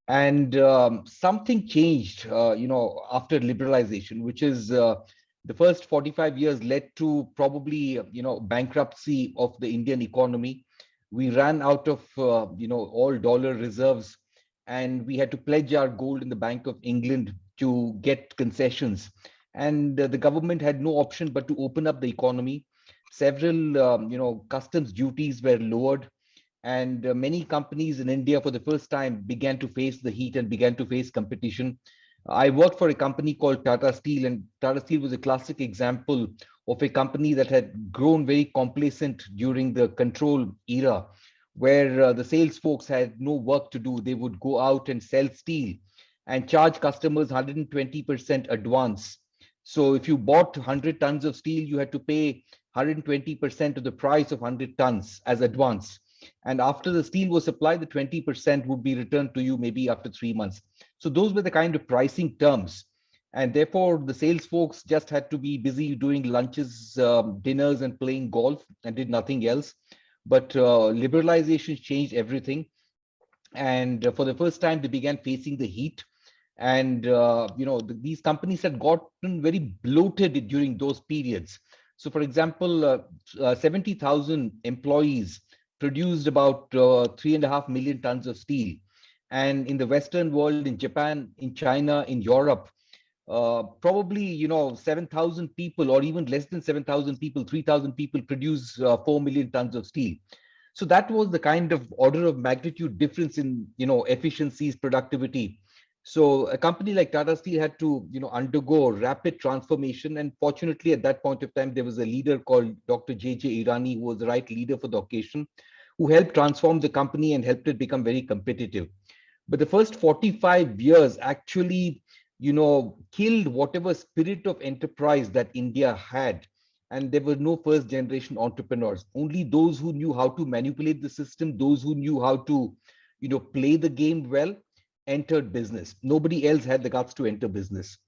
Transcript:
And something changed, after liberalization, which is the first 45 years led to probably, bankruptcy of the Indian economy. We ran out of, all dollar reserves, and we had to pledge our gold in the Bank of England to get concessions. And the government had no option but to open up the economy. Several, customs duties were lowered, and many companies in India for the first time began to face the heat and began to face competition. I worked for a company called Tata Steel, and Tata Steel was a classic example of a company that had grown very complacent during the control era, where the sales folks had no work to do. They would go out and sell steel and charge customers 120% advance. So if you bought 100 tons of steel, you had to pay 120% of the price of 100 tons as advance. And after the steel was supplied, the 20% would be returned to you maybe after 3 months. So those were the kind of pricing terms. And therefore, the sales folks just had to be busy doing lunches, dinners, and playing golf and did nothing else. But liberalization changed everything. And for the first time, they began facing the heat. And these companies had gotten very bloated during those periods. So for example, 70,000 employees produced about 3.5 million tons of steel. And in the Western world, in Japan, in China, in Europe, probably 7,000 people, or even less than 7,000 people, 3,000 people produce 4 million tons of steel. So that was the kind of order of magnitude difference in efficiencies, productivity. So a company like Tata Steel had to undergo rapid transformation, and fortunately at that point of time there was a leader called Dr. JJ Irani, who was the right leader for the occasion, who helped transform the company and helped it become very competitive. But the first 45 years actually killed whatever spirit of enterprise that India had. And there were no first generation entrepreneurs, only those who knew how to manipulate the system, those who knew how to play the game well, entered business. Nobody else had the guts to enter business.